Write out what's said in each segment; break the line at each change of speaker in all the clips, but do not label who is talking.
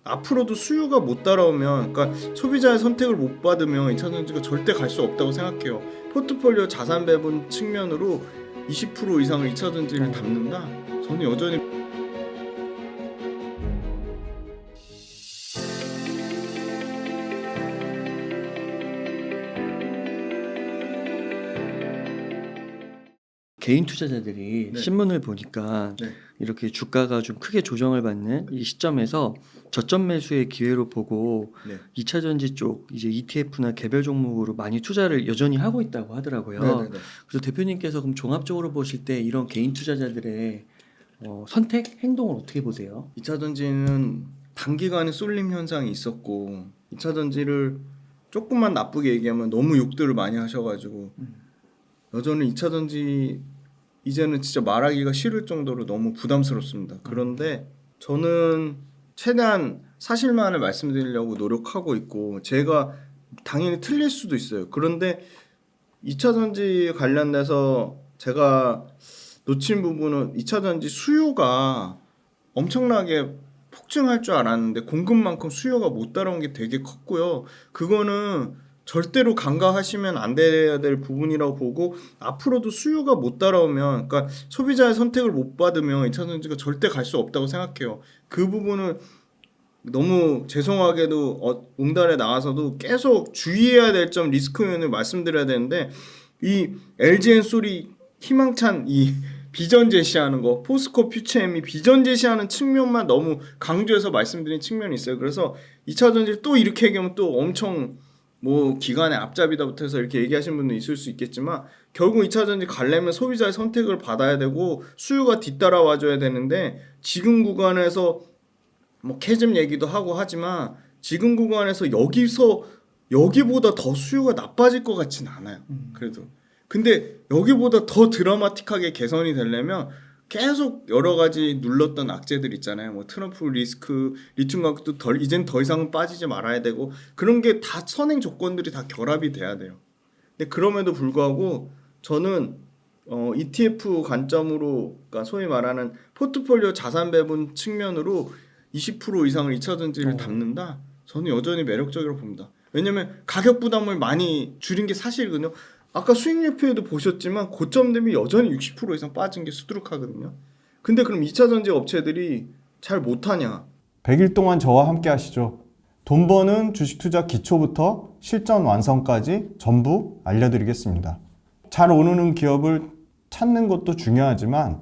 앞으로도 수요가 못 따라오면, 그러니까 소비자의 선택을 못 받으면 2차전지가 절대 갈 수 없다고 생각해요. 포트폴리오 자산 배분 측면으로 20% 이상을 2차전지를 담는다? 저는 여전히
개인 투자자들이
네.
신문을 보니까
네.
이렇게 주가가 좀 크게 조정을 받는 이 시점에서 저점 매수의 기회로 보고
네.
2차 전지 쪽 이제 ETF나 개별 종목으로 많이 투자를 여전히 하고 있다고 하더라고요.
네네네.
그래서 대표님께서 그럼 종합적으로 보실 때 이런 개인 투자자들의 선택 행동을 어떻게 보세요?
2차전지는 단기간에 쏠림 현상이 있었고 2차전지를 조금만 나쁘게 얘기하면 너무 욕들을 많이 하셔가지고 여전히 2차전지 이제는 진짜 말하기가 싫을 정도로 너무 부담스럽습니다. 그런데 저는 최대한 사실만을 말씀드리려고 노력하고 있고 제가 당연히 틀릴 수도 있어요. 그런데 2차전지 관련돼서 제가 놓친 부분은 2차전지 수요가 엄청나게 폭증할 줄 알았는데 공급만큼 수요가 못 따라온 게 되게 컸고요. 그거는 절대로 간과하시면 안 돼야 될 부분이라고 보고 앞으로도 수요가 못 따라오면 그러니까 소비자의 선택을 못 받으면 2차전지가 절대 갈 수 없다고 생각해요. 그 부분을 너무 죄송하게도 응달에 나와서도 계속 주의해야 될 점 리스크 요인을 말씀드려야 되는데 이 LG엔솔이 희망찬 이 비전 제시하는 거 포스코 퓨처엠이 비전 제시하는 측면만 너무 강조해서 말씀드린 측면이 있어요. 그래서 2차전지를 또 이렇게 얘기하면 또 엄청 뭐 기간의 앞잡이다부터 해서 이렇게 얘기하시는 분도 있을 수 있겠지만 결국 2차전지 가려면 소비자의 선택을 받아야 되고 수요가 뒤따라와줘야 되는데 지금 구간에서 뭐 캐즘 얘기도 하고 하지만 지금 구간에서 여기보다 더 수요가 나빠질 것 같진 않아요. 그래도 근데 여기보다 더 드라마틱하게 개선이 되려면 계속 여러 가지 눌렀던 악재들 있잖아요. 뭐 트럼프 리스크, 리튬 가격도 이젠 더 이상은 빠지지 말아야 되고 그런 게 다 선행 조건들이 다 결합이 돼야 돼요. 근데 그럼에도 불구하고 저는 ETF 관점으로 그러니까 소위 말하는 포트폴리오 자산 배분 측면으로 20% 이상을 2차전지를 담는다? 저는 여전히 매력적이라고 봅니다. 왜냐면 가격 부담을 많이 줄인 게 사실이거든요. 아까 수익률표에도 보셨지만 고점 대비 여전히 60% 이상 빠진 게 수두룩하거든요. 근데 그럼 2차전지 업체들이 잘 못하냐?
100일 동안 저와 함께 하시죠. 돈 버는 주식 투자 기초부터 실전 완성까지 전부 알려드리겠습니다. 잘 오르는 기업을 찾는 것도 중요하지만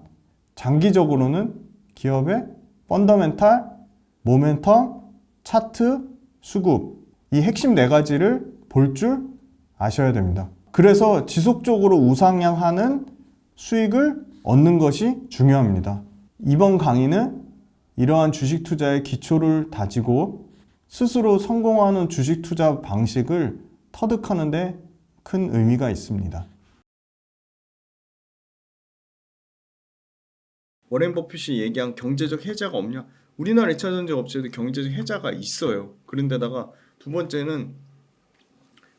장기적으로는 기업의 펀더멘탈, 모멘텀, 차트, 수급 이 핵심 4가지를 볼 줄 아셔야 됩니다. 그래서 지속적으로 우상향하는 수익을 얻는 것이 중요합니다. 이번 강의는 이러한 주식 투자의 기초를 다지고 스스로 성공하는 주식 투자 방식을 터득하는 데 큰 의미가 있습니다.
워렌 버핏이 얘기한 경제적 해자가 없냐? 우리나라 2차전지 업체도 경제적 해자가 있어요. 그런데다가 두 번째는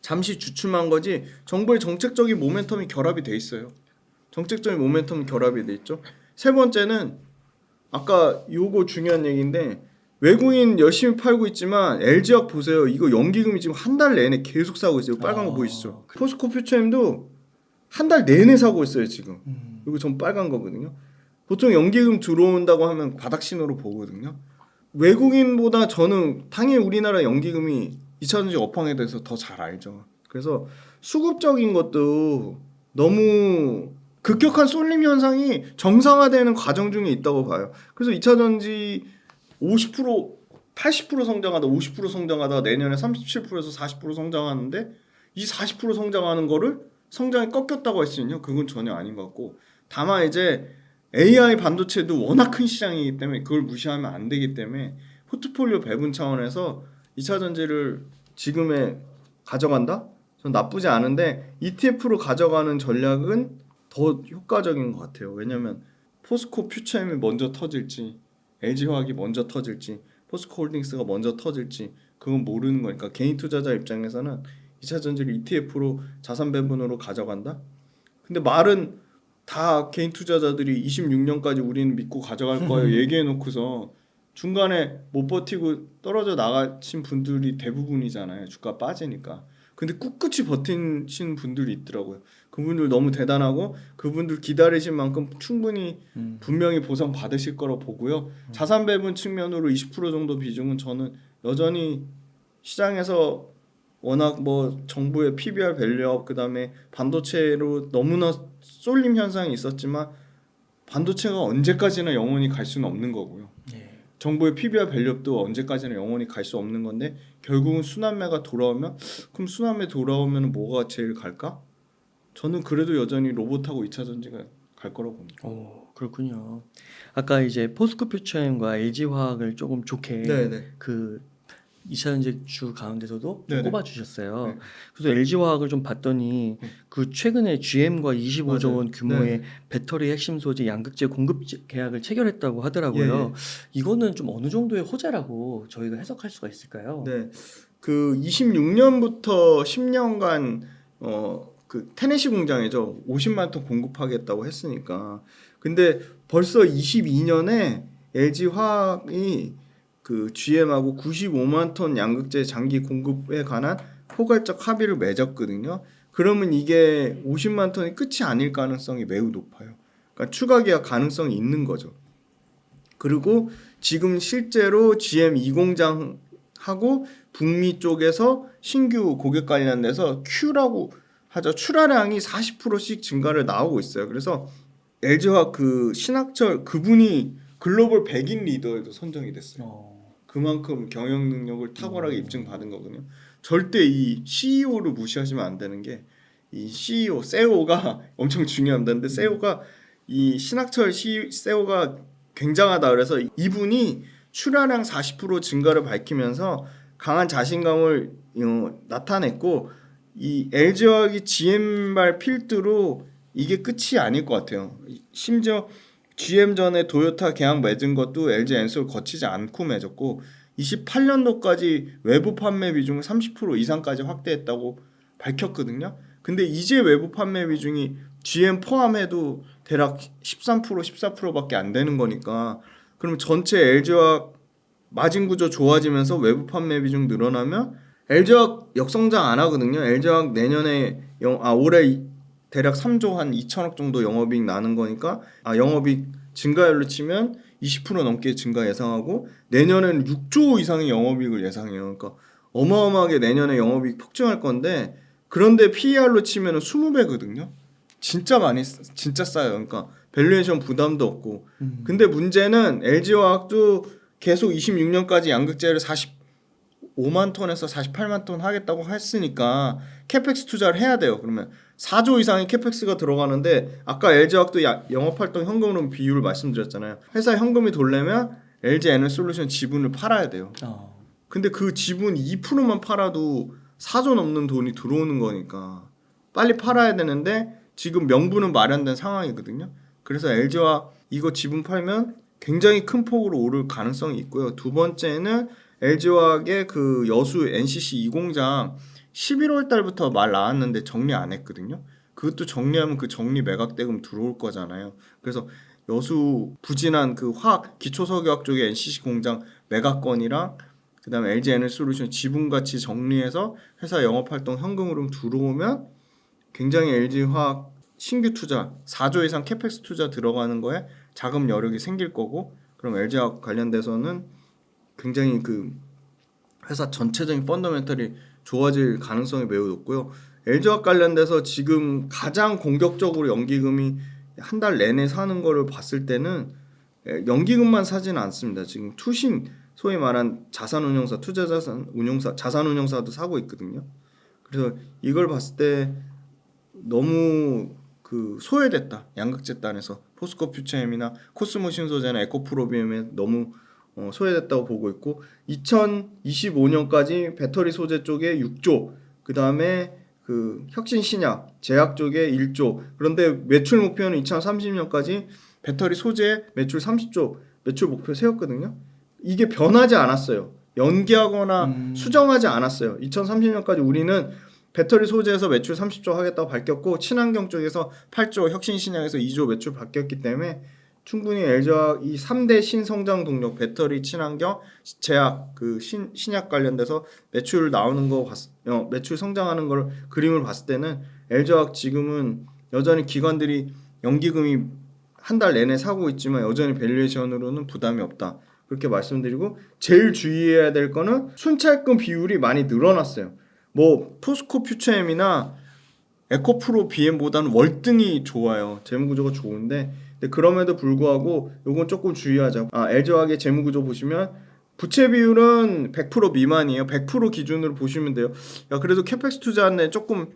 잠시 주춤한 거지 정부의 정책적인 모멘텀이 결합이 돼 있어요. 정책적인 모멘텀이 결합이 돼 있죠. 세 번째는 아까 요거 중요한 얘기인데 외국인 열심히 팔고 있지만 LG화학 보세요. 이거 연기금이 지금 한 달 내내 계속 사고 있어요. 빨간 거 보이시죠? 포스코 퓨처엠도 한 달 내내 사고 있어요 지금. 이거 전 빨간 거거든요. 보통 연기금 들어온다고 하면 바닥 신호로 보거든요. 외국인보다 저는 당연히 우리나라 연기금이 2차전지 업황에 대해서 더 잘 알죠. 그래서 수급적인 것도 너무 급격한 쏠림 현상이 정상화되는 과정 중에 있다고 봐요. 그래서 2차전지 50%, 80% 성장하다 50% 성장하다 내년에 37%에서 40% 성장하는데 이 40% 성장하는 거를 성장이 꺾였다고 할 수 있냐? 그건 전혀 아닌 것 같고 다만 이제 AI 반도체도 워낙 큰 시장이기 때문에 그걸 무시하면 안 되기 때문에 포트폴리오 배분 차원에서 2차전지를 지금에 가져간다? 전 나쁘지 않은데 ETF로 가져가는 전략은 더 효과적인 것 같아요. 왜냐면 포스코 퓨처엠이 먼저 터질지 LG화학이 먼저 터질지 포스코홀딩스가 먼저 터질지 그건 모르는 거니까 개인 투자자 입장에서는 2차전지를 ETF로 자산 배분으로 가져간다? 근데 말은 다 개인 투자자들이 26년까지 우리는 믿고 가져갈 거예요 얘기해놓고서 중간에 못 버티고 떨어져 나가신 분들이 대부분이잖아요. 주가 빠지니까. 근데 꿋꿋이 버티신 분들이 있더라고요. 그분들 너무 대단하고 그분들 기다리신 만큼 충분히 분명히 보상 받으실 거라고 보고요. 자산 배분 측면으로 20% 정도 비중은 저는 여전히 시장에서 워낙 뭐 정부의 PBR 밸류업 그다음에 반도체로 너무나 쏠림 현상이 있었지만 반도체가 언제까지나 영원히 갈 수는 없는 거고요.
예.
정부의 PBR 밸류업도 언제까지나 영원히 갈 수 없는 건데 결국은 순환매가 돌아오면 그럼 순환매 돌아오면 뭐가 제일 갈까? 저는 그래도 여전히 로봇하고 2차 전지가 갈 거라고 봅니다.
오, 그렇군요. 아까 이제 포스코 퓨처엠과 LG화학을 조금 좋게
네네.
그 2차전지 주 가운데서도
네네.
꼽아주셨어요.
네.
그래서 LG화학을 좀 봤더니 그 최근에 GM과 25조 원
맞아요.
규모의
네.
배터리 핵심 소재 양극재 공급 계약을 체결했다고 하더라고요.
예.
이거는 좀 어느 정도의 호재라고 저희가 해석할 수가 있을까요?
네. 그 26년부터 10년간 그 테네시 공장이죠. 50만 톤 공급하겠다고 했으니까. 근데 벌써 22년에 LG 화학이 그 GM하고 95만 톤 양극재 장기 공급에 관한 포괄적 합의를 맺었거든요. 그러면 이게 50만 톤이 끝이 아닐 가능성이 매우 높아요. 그러니까 추가 계약 가능성이 있는 거죠. 그리고 지금 실제로 GM 2공장하고 북미 쪽에서 신규 고객 관련돼서 Q라고 하죠. 출하량이 40%씩 증가를 나오고 있어요. 그래서 LG화학 그 신학철 그분이 글로벌 100인 리더에도 선정이 됐어요. 그만큼 경영 능력을 탁월하게 입증받은 거거든요. 절대 이 CEO를 무시하시면 안 되는 게 이 CEO, CEO가 엄청 중요합니다. 근데 CEO가 이 신학철 CEO가 굉장하다 그래서 이분이 출하량 40% 증가를 밝히면서 강한 자신감을 나타냈고 이 LG화학이 GM발 필두로 이게 끝이 아닐 것 같아요. 심지어 GM 전에 도요타 계약 맺은 것도 LG 엔솔 거치지 않고 맺었고 28년도까지 외부 판매 비중을 30% 이상까지 확대했다고 밝혔거든요. 근데 이제 외부 판매 비중이 GM 포함해도 대략 13% 14%밖에 안 되는 거니까 그럼 전체 LG화학 마진 구조 좋아지면서 외부 판매 비중 늘어나면 LG화학 역성장 안 하거든요. LG화학 내년에 올해 대략 3조 한 2천억 정도 영업이익 나는 거니까 영업이익 증가율로 치면 20% 넘게 증가 예상하고 내년에는 6조 이상의 영업이익을 예상해요. 그러니까 어마어마하게 내년에 영업이익 폭증할 건데 그런데 PER로 치면 20배거든요. 진짜 싸요. 그러니까 밸류에이션 부담도 없고. 근데 문제는 LG화학도 계속 26년까지 양극재를 45만 톤에서 48만 톤 하겠다고 했으니까 캐펙스 투자를 해야 돼요. 그러면 4조 이상의 캐펙스가 들어가는데 아까 LG화학도 영업활동 현금으로 비율을 말씀드렸잖아요. 회사 현금이 돌려면 LG 에너솔루션 지분을 팔아야 돼요. 근데 그 지분 2%만 팔아도 4조 넘는 돈이 들어오는 거니까 빨리 팔아야 되는데 지금 명분은 마련된 상황이거든요. 그래서 LG화학 이거 지분 팔면 굉장히 큰 폭으로 오를 가능성이 있고요. 두 번째는 LG화학의 그 여수 NCC 2공장 11월 달부터 말 나왔는데 정리 안 했거든요. 그것도 정리하면 그 정리 매각대금 들어올 거잖아요. 그래서 여수 부진한 그 화학 기초석유화학 쪽의 NCC 공장 매각건이랑 그다음에 LG 에너솔루션 지분 가치 정리해서 회사 영업활동 현금 흐름 들어오면 굉장히 LG화학 신규 투자 4조 이상 캐펙스 투자 들어가는 거에 자금 여력이 생길 거고 그럼 LG화학 관련돼서는 굉장히 그 회사 전체적인 펀더멘털이 좋아질 가능성이 매우 높고요. LG화학 관련돼서 지금 가장 공격적으로 연기금이 한 달 내내 사는 거를 봤을 때는 연기금만 사지는 않습니다. 지금 투신 소위 말한 자산운용사, 투자자산운용사, 자산운용사도 사고 있거든요. 그래서 이걸 봤을 때 너무 그 소외됐다. 양극재 단에서 포스코 퓨처엠이나 코스모 신소재나 에코프로비엠에 너무 소외됐다고 보고 있고 2025년까지 배터리 소재 쪽에 6조 그 다음에 그 혁신 신약 제약 쪽에 1조 그런데 매출 목표는 2030년까지 배터리 소재 매출 30조 매출 목표 세웠거든요. 이게 변하지 않았어요. 연기하거나 수정하지 않았어요. 2030년까지 우리는 배터리 소재에서 매출 30조 하겠다고 밝혔고 친환경 쪽에서 8조 혁신 신약에서 2조 매출 바뀌었기 때문에 충분히 LG화학 이 3대 신성장 동력 배터리 친환경 제약 그 신약 관련돼서 매출 나오는 거 매출 성장하는 걸 그림을 봤을 때는 LG화학 지금은 여전히 기관들이 연기금이 한 달 내내 사고 있지만 여전히 밸류에이션으로는 부담이 없다. 그렇게 말씀드리고 제일 주의해야 될 거는 순차익금 비율이 많이 늘어났어요. 뭐 포스코 퓨처엠이나 에코프로 BM보다는 월등히 좋아요. 재무구조가 좋은데 근데 그럼에도 불구하고 요건 조금 주의하자. LG화학의 재무구조 보시면 부채 비율은 100% 미만이에요. 100% 기준으로 보시면 돼요. 야 그래도 캐펙스 투자하는데 조금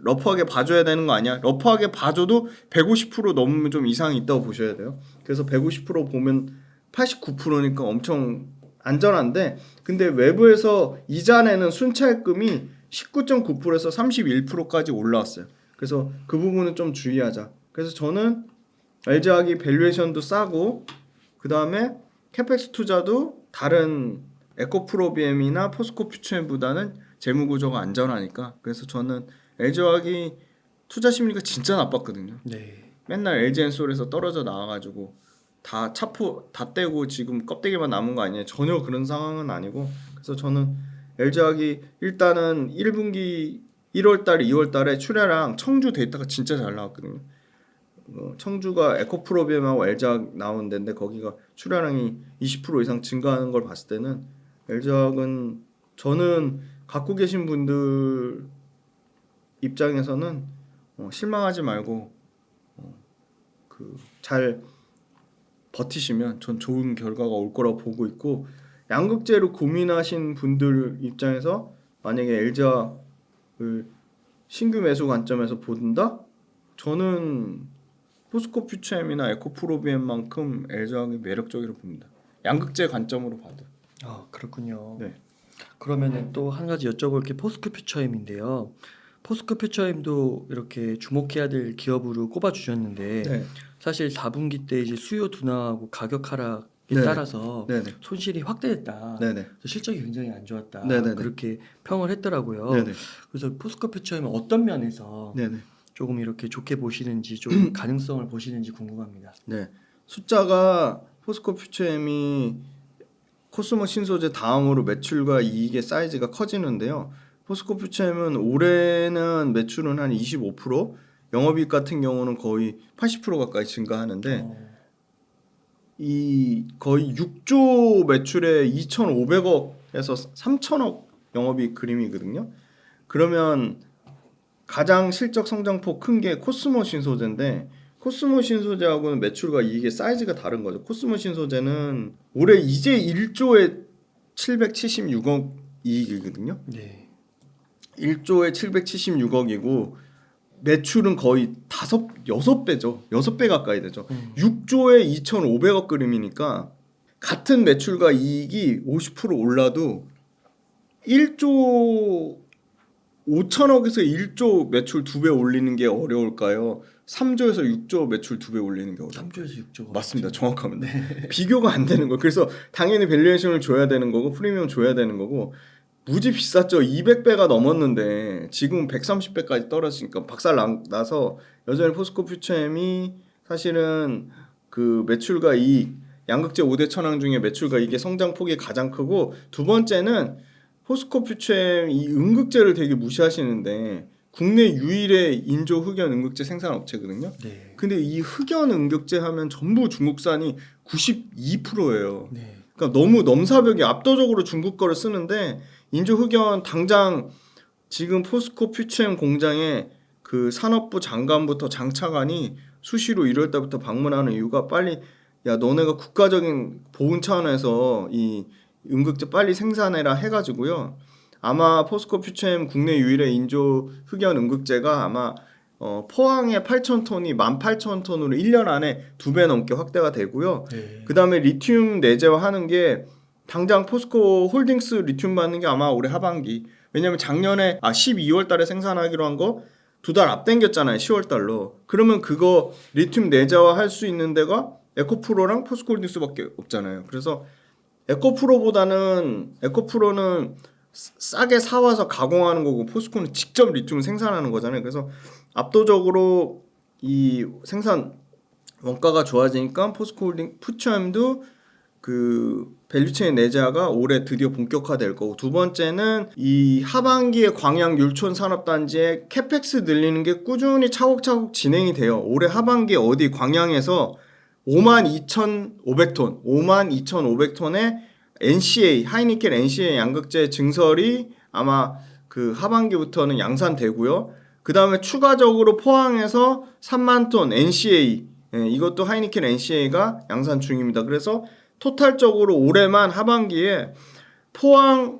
러프하게 봐줘야 되는 거 아니야? 러프하게 봐줘도 150% 넘으면 좀 이상이 있다고 보셔야 돼요. 그래서 150% 보면 89%니까 엄청 안전한데 근데 외부에서 이자 내는 순차익금이 19.9%에서 31%까지 올라왔어요. 그래서 그 부분은 좀 주의하자. 그래서 저는 LG화학이 밸류에이션도 싸고 그 다음에 캐펙스 투자도 다른 에코프로비엠이나 포스코 퓨처엠보다는 재무구조가 안전하니까 그래서 저는 LG화학이 투자 심리가 진짜 나빴거든요.
네.
맨날 LG엔솔에서 떨어져 나와가지고 다 차포 다 떼고 지금 껍데기만 남은 거 아니에요. 전혀 그런 상황은 아니고 그래서 저는 LG화학이 일단은 1분기 1월달, 2월달에 출하랑 청주 데이터가 진짜 잘 나왔거든요. 청주가 에코프로비엠하고 LG화학 나온 데인데 거기가 출하량이 20% 이상 증가하는 걸 봤을 때는 LG화학은 저는 갖고 계신 분들 입장에서는 실망하지 말고 잘 버티시면 전 좋은 결과가 올 거라고 보고 있고 양극재로 고민하신 분들 입장에서 만약에 LG화학을 신규 매수 관점에서 본다? 저는 포스코 퓨처엠이나 에코프로비엠만큼 LG화학이 매력적이라고 봅니다. 양극재 관점으로 봐도.
그렇군요.
네.
그러면은 또 한 가지 여쭤볼 게 포스코 퓨처엠인데요. 포스코 퓨처엠도 이렇게 주목해야 될 기업으로 꼽아 주셨는데
네.
사실 4분기 때 이제 수요 둔화하고 가격 하락에
네네.
따라서
네네.
손실이 확대됐다.
네네.
그래서 실적이 굉장히 안 좋았다.
네네네.
그렇게 평을 했더라고요.
네네.
그래서 포스코 퓨처엠은 어떤 면에서
네네.
조금 이렇게 좋게 보시는지 좀 가능성을 보시는지 궁금합니다.
네. 숫자가 포스코 퓨처엠이 코스모 신소재 다음으로 매출과 이익의 사이즈가 커지는데요. 포스코 퓨처엠은 올해는 매출은 한 25%, 영업이익 같은 경우는 거의 80% 가까이 증가하는데 이 거의 6조 매출에 2,500억에서 3,000억 영업이익 그림이거든요. 그러면 가장 실적 성장폭 큰 게 코스모 신소재인데 코스모 신소재하고는 매출과 이익의 사이즈가 다른 거죠. 코스모 신소재는 올해 이제 1조에 776억 이익이거든요.
네.
1조에 776억이고 매출은 거의 6배죠. 6배 가까이 되죠. 6조에 2,500억 그림이니까 같은 매출과 이익이 50% 올라도 1조 5천억에서 1조 매출 2배 올리는 게 어려울까요? 3조에서 6조 매출 2배 올리는 게 어려울까요?
3조에서 6조가
맞습니다. 정확합니다. 비교가 안 되는 거예요. 그래서 당연히 밸류에이션을 줘야 되는 거고 프리미엄 줘야 되는 거고 무지 비쌌죠. 200배가 넘었는데 지금 130배까지 떨어지니까 박살 나서 여전히 포스코 퓨처엠이 사실은 그 매출과 이익 양극재 5대 천왕 중에 매출과 이익의 성장폭이 가장 크고 두 번째는 포스코 퓨처엠 이 음극재를 되게 무시하시는데 국내 유일의 인조 흑연 음극재 생산 업체거든요.
네.
근데 이 흑연 음극재 하면 전부 중국산이 92%예요.
네.
그러니까 너무 넘사벽이 압도적으로 중국 거를 쓰는데 인조 흑연 당장 지금 포스코 퓨처엠 공장에 그 산업부 장관부터 장차관이 수시로 1월 달부터 방문하는 이유가 빨리 야 너네가 국가적인 보훈 차원에서 이 음극재 빨리 생산해라 해가지고요. 아마 포스코 퓨처엠 국내 유일의 인조 흑연 음극재가 아마 포항에 8,000톤이 18,000톤으로 1년 안에 2배 넘게 확대가 되고요.
네.
그 다음에 리튬 내재화하는 게 당장 포스코 홀딩스 리튬 받는 게 아마 올해 하반기. 왜냐면 작년에 12월 달에 생산하기로 한 거 2달 앞당겼잖아요. 10월 달로. 그러면 그거 리튬 내재화 할 수 있는 데가 에코프로랑 포스코 홀딩스밖에 없잖아요. 그래서 에코프로는 싸게 사와서 가공하는 거고 포스코는 직접 리튬을 생산하는 거잖아요. 그래서 압도적으로 이 생산 원가가 좋아지니까 포스코홀딩 푸처엠도 그 밸류체인 내재화가 올해 드디어 본격화될 거고, 두 번째는 이 하반기에 광양 율촌 산업단지의 캐펙스 늘리는 게 꾸준히 차곡차곡 진행이 돼요. 올해 하반기에 어디 광양에서 52,500톤의 NCA 하이니켈 NCA 양극재 증설이 아마 그 하반기부터는 양산되고요. 그 다음에 추가적으로 포항에서 3만 톤 NCA, 이것도 하이니켈 NCA가 양산 중입니다. 그래서 토탈적으로 올해만 하반기에 포항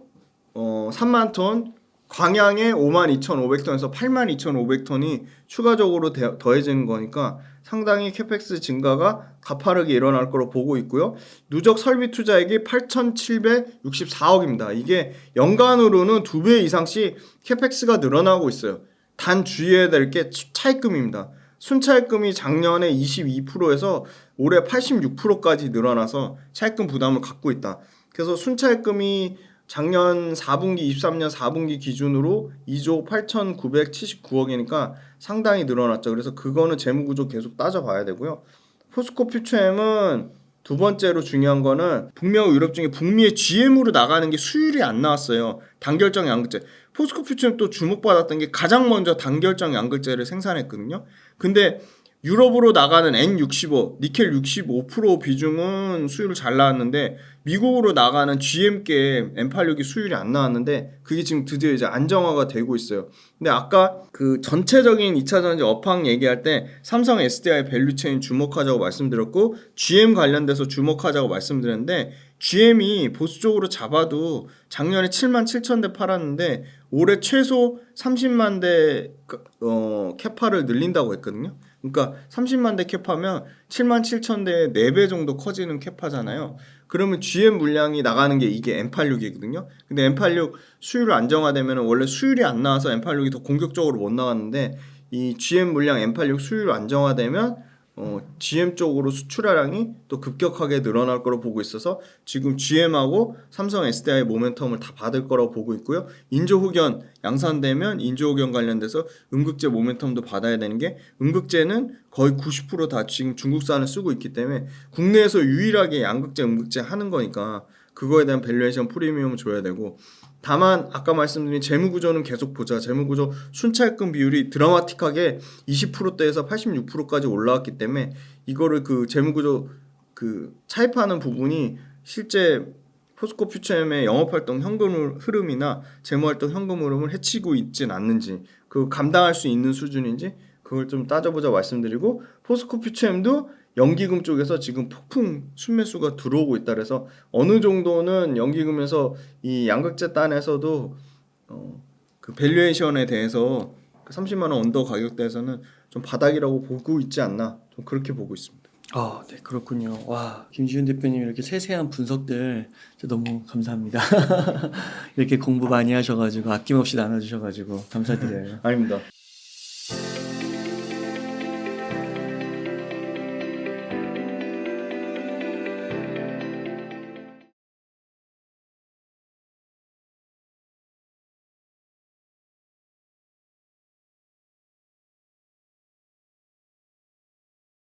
3만 톤, 광양에 52,500톤에서 82,500톤이 추가적으로 더해지는 거니까 상당히 캐펙스 증가가 가파르게 일어날 거로 보고 있고요. 누적 설비 투자액이 8,764억입니다. 이게 연간으로는 2배 이상씩 캐펙스가 늘어나고 있어요. 단 주의해야 될 게 차입금입니다. 순차입금이 작년에 22%에서 올해 86%까지 늘어나서 차입금 부담을 갖고 있다. 그래서 순차입금이 작년 4분기 23년 4분기 기준으로 2조 8,979억이니까 상당히 늘어났죠. 그래서 그거는 재무구조 계속 따져봐야 되고요. 포스코 퓨처엠은 두 번째로 중요한 거는 북미하고 유럽 중에 북미의 GM으로 나가는 게 수율이 안 나왔어요. 단결정 양극재. 포스코 퓨처엠 또 주목받았던 게 가장 먼저 단결정 양극재를 생산했거든요. 근데 유럽으로 나가는 N65, 니켈 65% 비중은 수율을 잘 나왔는데 미국으로 나가는 GM계 N86이 수율이 안 나왔는데 그게 지금 드디어 이제 안정화가 되고 있어요. 근데 아까 그 전체적인 2차전지 업황 얘기할 때 삼성 SDI 밸류체인 주목하자고 말씀드렸고 GM 관련돼서 주목하자고 말씀드렸는데 GM이 보수적으로 잡아도 작년에 7만 7천 대 팔았는데 올해 최소 30만 대 캐파를 늘린다고 했거든요. 그러니까 30만 대 캐파면 7만 7천 대의 4배 정도 커지는 캐파잖아요. 그러면 GM 물량이 나가는 게 이게 M86이거든요. 근데 M86 수율 안정화되면 원래 수율이 안 나와서 M86이 더 공격적으로 못 나갔는데 이 GM 물량 M86 수율 안정화되면 GM 쪽으로 수출하량이 또 급격하게 늘어날 거로 보고 있어서 지금 GM하고 삼성 SDI 모멘텀을 다 받을 거라고 보고 있고요. 인조흑연 양산되면 인조흑연 관련돼서 음극재 모멘텀도 받아야 되는 게 음극재는 거의 90% 다 지금 중국산을 쓰고 있기 때문에 국내에서 유일하게 양극재 음극재 하는 거니까 그거에 대한 밸류에이션 프리미엄을 줘야 되고, 다만 아까 말씀드린 재무구조는 계속 보자. 재무구조 순차입금 비율이 드라마틱하게 20%대에서 86%까지 올라왔기 때문에 이거를 그 재무구조 그 차입하는 부분이 실제 포스코 퓨처엠의 영업활동 현금 흐름이나 재무활동 현금 흐름을 해치고 있진 않는지, 그 감당할 수 있는 수준인지 그걸 좀 따져보자 말씀드리고, 포스코 퓨처엠도 연기금 쪽에서 지금 폭풍 순매수가 들어오고 있다. 그래서 어느 정도는 연기금에서 이 양극재 단에서도 그 밸류에이션에 대해서 30만 원 언더 가격대에서는 좀 바닥이라고 보고 있지 않나, 좀 그렇게 보고 있습니다.
네, 그렇군요. 와, 김지훈 대표님 이렇게 세세한 분석들 진짜 너무 감사합니다. 이렇게 공부 많이 하셔가지고 아낌없이 나눠주셔가지고 감사드려요.
아닙니다.